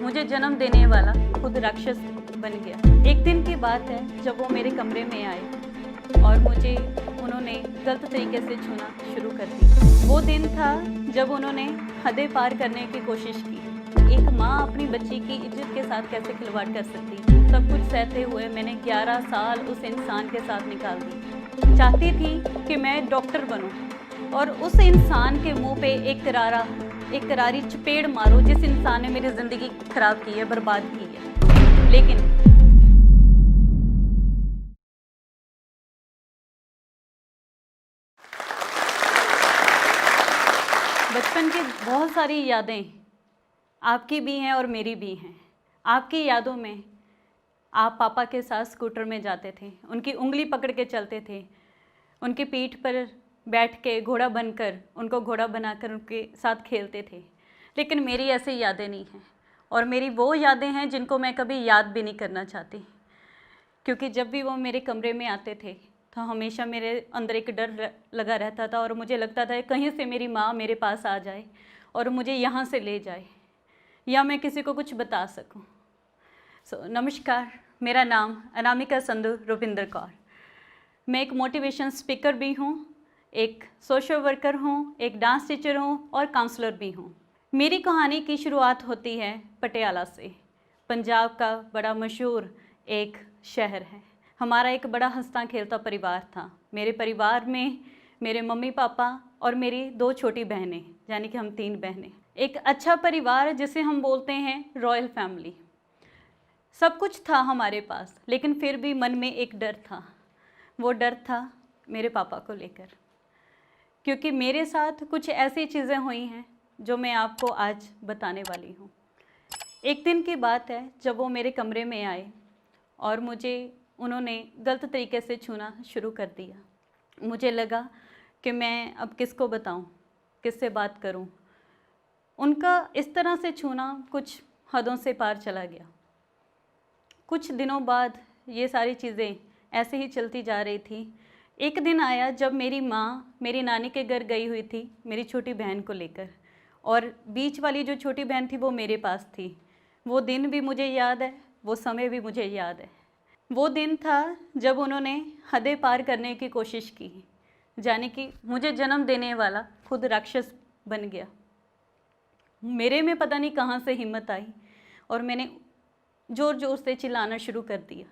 मुझे जन्म देने वाला खुद राक्षस बन गया। एक दिन की बात है जब वो मेरे कमरे में आए और मुझे उन्होंने गलत तरीके से छूना शुरू कर दी। वो दिन था जब उन्होंने हदें पार करने की कोशिश की। एक माँ अपनी बच्ची की इज्जत के साथ कैसे खिलवाड़ कर सकती है। सब कुछ सहते हुए मैंने 11 साल उस इंसान के साथ निकाल दी। चाहती थी कि मैं डॉक्टर बनूं और उस इंसान के मुंह पे एक करारी चपेड़ मारो जिस इंसान ने मेरी ज़िंदगी ख़राब की है, बर्बाद की है। लेकिन बचपन की बहुत सारी यादें आपकी भी हैं और मेरी भी हैं। आपकी यादों में आप पापा के साथ स्कूटर में जाते थे, उनकी उंगली पकड़ के चलते थे, उनकी पीठ पर बैठ के घोड़ा बनकर उनको घोड़ा बनाकर उनके साथ खेलते थे। लेकिन मेरी ऐसी यादें नहीं हैं और मेरी वो यादें हैं जिनको मैं कभी याद भी नहीं करना चाहती, क्योंकि जब भी वो मेरे कमरे में आते थे तो हमेशा मेरे अंदर एक डर लगा रहता था और मुझे लगता था कहीं से मेरी माँ मेरे पास आ जाए और मुझे यहाँ से ले जाए या मैं किसी को कुछ बता सकूँ। नमस्कार, मेरा नाम अनामिका संधू रुपिंदर कौर। मैं एक मोटिवेशन स्पीकर भी हूँ, एक सोशल वर्कर हूँ, एक डांस टीचर हूँ और काउंसलर भी हूँ। मेरी कहानी की शुरुआत होती है पटियाला से। पंजाब का बड़ा मशहूर एक शहर है। हमारा एक बड़ा हंसता खेलता परिवार था। मेरे परिवार में मेरे मम्मी पापा और मेरी 2 छोटी बहनें, यानी कि हम 3 बहनें। एक अच्छा परिवार जिसे हम बोलते हैं रॉयल फैमिली। सब कुछ था हमारे पास, लेकिन फिर भी मन में एक डर था। वो डर था मेरे पापा को लेकर, क्योंकि मेरे साथ कुछ ऐसी चीज़ें हुई हैं जो मैं आपको आज बताने वाली हूँ। एक दिन की बात है जब वो मेरे कमरे में आए और मुझे उन्होंने गलत तरीके से छूना शुरू कर दिया। मुझे लगा कि मैं अब किसको बताऊँ, किससे बात करूँ। उनका इस तरह से छूना कुछ हदों से पार चला गया। कुछ दिनों बाद ये सारी चीज़ें ऐसे ही चलती जा रही थी। एक दिन आया जब मेरी माँ मेरी नानी के घर गई हुई थी मेरी छोटी बहन को लेकर, और बीच वाली जो छोटी बहन थी वो मेरे पास थी। वो दिन भी मुझे याद है, वो समय भी मुझे याद है। वो दिन था जब उन्होंने हदें पार करने की कोशिश की, यानी कि मुझे जन्म देने वाला खुद राक्षस बन गया। मेरे में पता नहीं कहाँ से हिम्मत आई और मैंने ज़ोर ज़ोर से चिल्लाना शुरू कर दिया।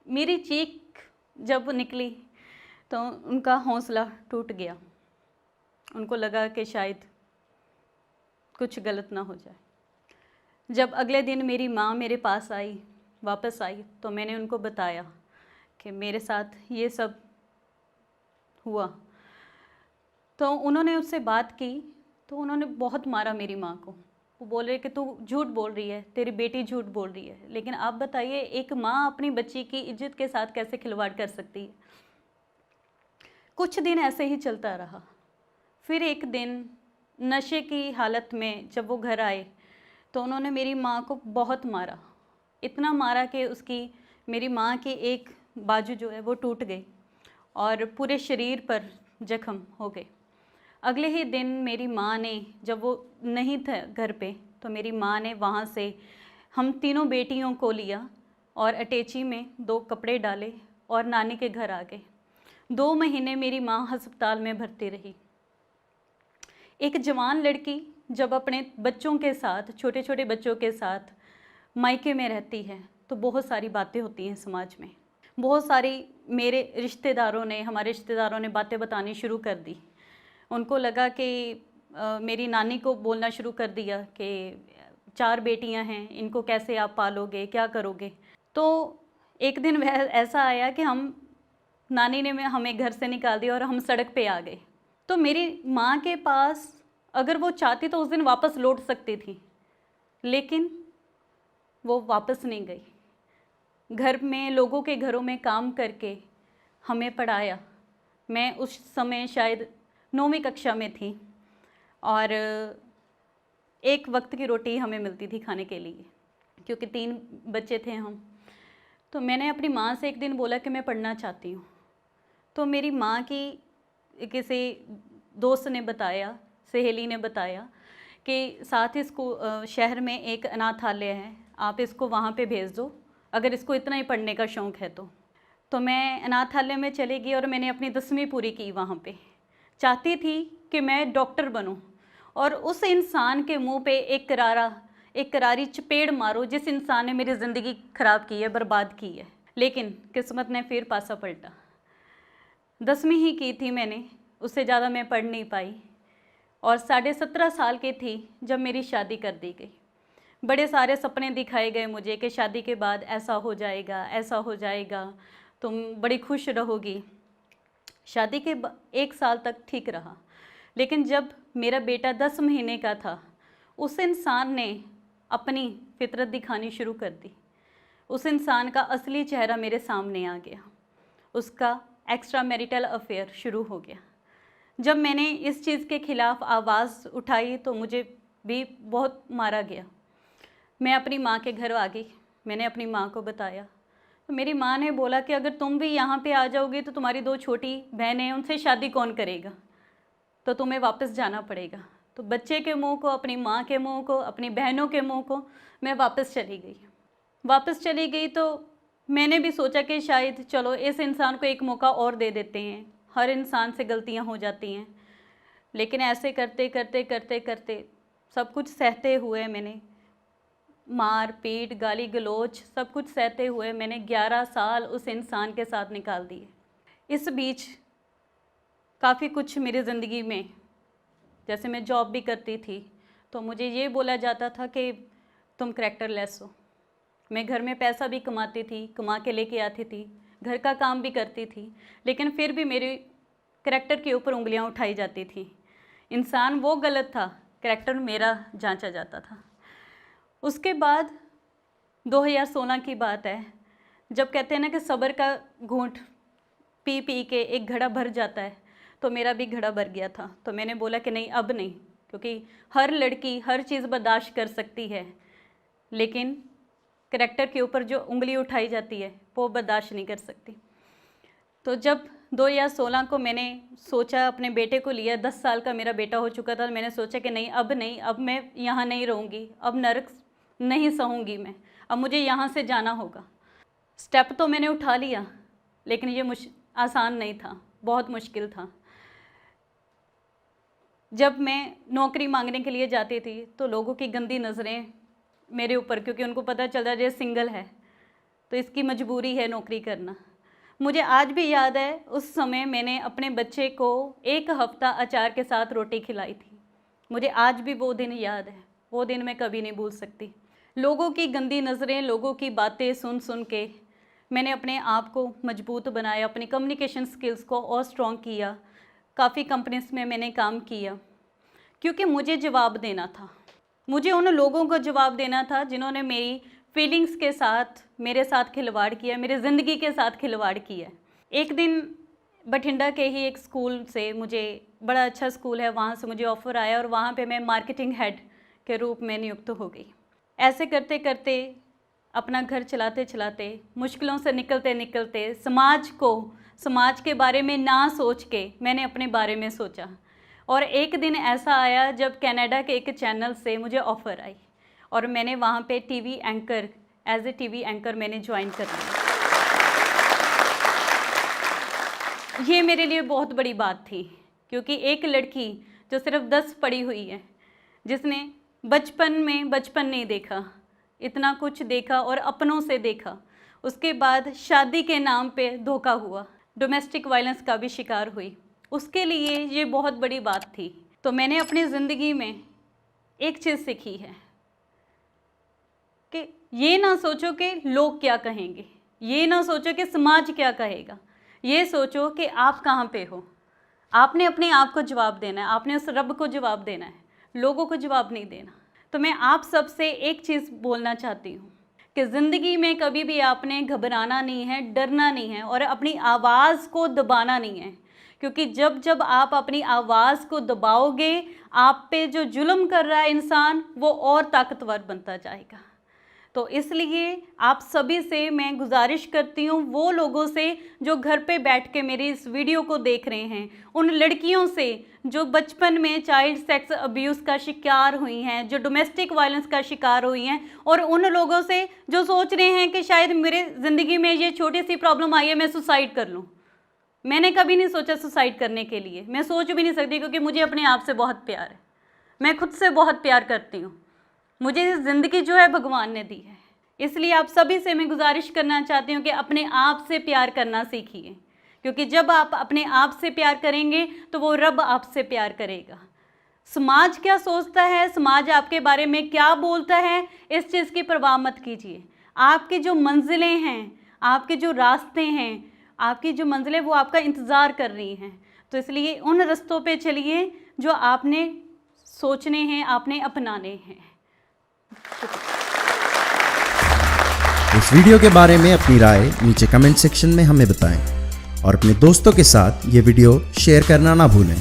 मेरी चीख जब निकली तो उनका हौसला टूट गया। उनको लगा कि शायद कुछ गलत ना हो जाए। जब अगले दिन मेरी माँ मेरे पास आई, वापस आई, तो मैंने उनको बताया कि मेरे साथ ये सब हुआ। तो उन्होंने उससे बात की तो उन्होंने बहुत मारा मेरी माँ को। वो बोल रहे कि तू झूठ बोल रही है, तेरी बेटी झूठ बोल रही है। लेकिन आप बताइए, एक माँ अपनी बच्ची की इज्जत के साथ कैसे खिलवाड़ कर सकती है। कुछ दिन ऐसे ही चलता रहा। फिर एक दिन नशे की हालत में जब वो घर आए तो उन्होंने मेरी माँ को बहुत मारा। इतना मारा कि मेरी माँ की एक बाजू जो है वो टूट गई और पूरे शरीर पर जख्म हो गए। अगले ही दिन मेरी माँ ने, जब वो नहीं था घर पे, तो मेरी माँ ने वहाँ से हम तीनों बेटियों को लिया और अटैची में 2 कपड़े डाले और नानी के घर आ गए। 2 महीने मेरी माँ अस्पताल में भर्ती रही। एक जवान लड़की जब अपने बच्चों के साथ, छोटे छोटे बच्चों के साथ मायके में रहती है तो बहुत सारी बातें होती हैं समाज में। बहुत सारी हमारे रिश्तेदारों ने बातें बतानी शुरू कर दी। उनको लगा कि मेरी नानी को बोलना शुरू कर दिया कि 4 बेटियां हैं, इनको कैसे आप पालोगे, क्या करोगे। तो एक दिन वह ऐसा आया कि नानी ने हमें घर से निकाल दिया और हम सड़क पे आ गए। तो मेरी माँ के पास अगर वो चाहती तो उस दिन वापस लौट सकती थी, लेकिन वो वापस नहीं गई। घर में, लोगों के घरों में काम करके हमें पढ़ाया। मैं उस समय शायद 9वीं कक्षा में थी और एक वक्त की रोटी हमें मिलती थी खाने के लिए, क्योंकि 3 बच्चे थे हम। तो मैंने अपनी माँ से एक दिन बोला कि मैं पढ़ना चाहती हूँ। तो मेरी माँ की किसी दोस्त ने बताया, सहेली ने बताया कि साथ ही शहर में एक अनाथालय है, आप इसको वहाँ पे भेज दो, अगर इसको इतना ही पढ़ने का शौक़ है तो मैं अनाथालय में चली गई और मैंने अपनी 10वीं पूरी की वहाँ पे। चाहती थी कि मैं डॉक्टर बनूं, और उस इंसान के मुंह पे एक करारी चपेड़ मारो जिस इंसान ने मेरी ज़िंदगी ख़राब की है, बर्बाद की है। लेकिन किस्मत ने फिर पासा पलटा। 10वीं ही की थी मैंने, उससे ज़्यादा मैं पढ़ नहीं पाई, और 17.5 साल की थी जब मेरी शादी कर दी गई। बड़े सारे सपने दिखाए गए मुझे कि शादी के बाद ऐसा हो जाएगा, ऐसा हो जाएगा, तुम बड़ी खुश रहोगी। शादी के 1 साल तक ठीक रहा, लेकिन जब मेरा बेटा 10 महीने का था, उस इंसान ने अपनी फितरत दिखानी शुरू कर दी। उस इंसान का असली चेहरा मेरे सामने आ गया। उसका एक्स्ट्रा मैरिटल अफेयर शुरू हो गया। जब मैंने इस चीज़ के ख़िलाफ़ आवाज़ उठाई तो मुझे भी बहुत मारा गया। मैं अपनी माँ के घर आ गई, मैंने अपनी माँ को बताया, तो मेरी माँ ने बोला कि अगर तुम भी यहाँ पे आ जाओगी तो तुम्हारी 2 छोटी बहनें, उनसे शादी कौन करेगा, तो तुम्हें वापस जाना पड़ेगा। तो बच्चे के मुंह को, अपनी माँ के मुंह को, अपनी बहनों के मुंह को मैं वापस चली गई। तो मैंने भी सोचा कि शायद चलो इस इंसान को एक मौका और दे देते हैं, हर इंसान से गलतियाँ हो जाती हैं। लेकिन ऐसे करते करते सब कुछ सहते हुए, मैंने मार पीट, गाली गलौज सब कुछ सहते हुए मैंने 11 साल उस इंसान के साथ निकाल दिए। इस बीच काफ़ी कुछ मेरी ज़िंदगी में, जैसे मैं जॉब भी करती थी तो मुझे ये बोला जाता था कि तुम करैक्टरलेस हो। मैं घर में पैसा भी कमाती थी, कमा के लेके आती थी, घर का काम भी करती थी, लेकिन फिर भी मेरे करैक्टर के ऊपर उंगलियां उठाई जाती थी। इंसान वो गलत था, करैक्टर मेरा जांचा जाता था। उसके बाद 2016 की बात है, जब कहते हैं ना कि सब्र का घूंट पी पी के एक घड़ा भर जाता है, तो मेरा भी घड़ा भर गया था। तो मैंने बोला कि नहीं, अब नहीं, क्योंकि हर लड़की हर चीज़ बर्दाश्त कर सकती है, लेकिन करैक्टर के ऊपर जो उंगली उठाई जाती है वो बर्दाश्त नहीं कर सकती। तो जब 2016 को मैंने सोचा, अपने बेटे को लिया, 10 साल का मेरा बेटा हो चुका था, मैंने सोचा कि नहीं, अब मैं यहाँ नहीं रहूँगी, अब नरक नहीं सहूँगी मैं, अब मुझे यहाँ से जाना होगा। स्टेप तो मैंने उठा लिया, लेकिन ये आसान नहीं था, बहुत मुश्किल था। जब मैं नौकरी मांगने के लिए जाती थी तो लोगों की गंदी नज़रें मेरे ऊपर, क्योंकि उनको पता चलता है ये सिंगल है तो इसकी मजबूरी है नौकरी करना। मुझे आज भी याद है, उस समय मैंने अपने बच्चे को 1 हफ़्ता अचार के साथ रोटी खिलाई थी। मुझे आज भी वो दिन याद है, वो दिन मैं कभी नहीं भूल सकती। लोगों की गंदी नज़रें, लोगों की बातें सुन सुन के मैंने अपने आप को मजबूत बनाया, अपनी कम्युनिकेशन स्किल्स को और स्ट्रॉन्ग किया। काफ़ी कंपनीज़ में मैंने काम किया, क्योंकि मुझे जवाब देना था। मुझे उन लोगों को जवाब देना था जिन्होंने मेरी फीलिंग्स के साथ मेरे साथ खिलवाड़ किया, मेरी ज़िंदगी के साथ खिलवाड़ किया। एक दिन बठिंडा के ही एक स्कूल से, मुझे बड़ा अच्छा स्कूल है, वहाँ से मुझे ऑफ़र आया और वहाँ पे मैं मार्केटिंग हेड के रूप में नियुक्त हो गई। ऐसे करते करते, अपना घर चलाते चलाते, मुश्किलों से निकलते निकलते, समाज के बारे में ना सोच के मैंने अपने बारे में सोचा। और एक दिन ऐसा आया जब कनाडा के एक चैनल से मुझे ऑफ़र आई और मैंने वहाँ पे एज ए टीवी एंकर मैंने ज्वाइन कर लिया। ये मेरे लिए बहुत बड़ी बात थी, क्योंकि एक लड़की जो सिर्फ 10 पढ़ी हुई है, जिसने बचपन नहीं देखा, इतना कुछ देखा और अपनों से देखा, उसके बाद शादी के नाम पे धोखा हुआ, डोमेस्टिक वायलेंस का भी शिकार हुई, उसके लिए ये बहुत बड़ी बात थी। तो मैंने अपनी ज़िंदगी में एक चीज़ सीखी है कि ये ना सोचो कि लोग क्या कहेंगे, ये ना सोचो कि समाज क्या कहेगा, ये सोचो कि आप कहाँ पे हो। आपने अपने आप को जवाब देना है, आपने उस रब को जवाब देना है, लोगों को जवाब नहीं देना। तो मैं आप सबसे एक चीज़ बोलना चाहती हूँ कि ज़िंदगी में कभी भी आपने घबराना नहीं है, डरना नहीं है और अपनी आवाज़ को दबाना नहीं है, क्योंकि जब जब आप अपनी आवाज़ को दबाओगे, आप पे जो जुल्म कर रहा है इंसान, वो और ताकतवर बनता जाएगा। तो इसलिए आप सभी से मैं गुजारिश करती हूँ, वो लोगों से जो घर पे बैठ के मेरी इस वीडियो को देख रहे हैं, उन लड़कियों से जो बचपन में चाइल्ड सेक्स अब्यूज़ का शिकार हुई हैं, जो डोमेस्टिक वायलेंस का शिकार हुई हैं, और उन लोगों से जो सोच रहे हैं कि शायद मेरे ज़िंदगी में ये छोटी सी प्रॉब्लम आई है, मैं सुसाइड कर लूँ। मैंने कभी नहीं सोचा सुसाइड करने के लिए, मैं सोच भी नहीं सकती, क्योंकि मुझे अपने आप से बहुत प्यार है, मैं खुद से बहुत प्यार करती हूँ। मुझे ज़िंदगी जो है भगवान ने दी है, इसलिए आप सभी से मैं गुजारिश करना चाहती हूँ कि अपने आप से प्यार करना सीखिए, क्योंकि जब आप अपने आप से प्यार करेंगे तो वो रब आपसे प्यार करेगा। समाज क्या सोचता है, समाज आपके बारे में क्या बोलता है, इस चीज़ की परवाह मत कीजिए। आपकी जो मंजिलें हैं, आपके जो रास्ते हैं, आपकी जो मंजिलें वो आपका इंतज़ार कर रही हैं। तो इसलिए उन रास्तों पे चलिए जो आपने सोचने हैं, आपने अपनाने हैं। इस वीडियो के बारे में अपनी राय नीचे कमेंट सेक्शन में हमें बताएं और अपने दोस्तों के साथ ये वीडियो शेयर करना ना भूलें।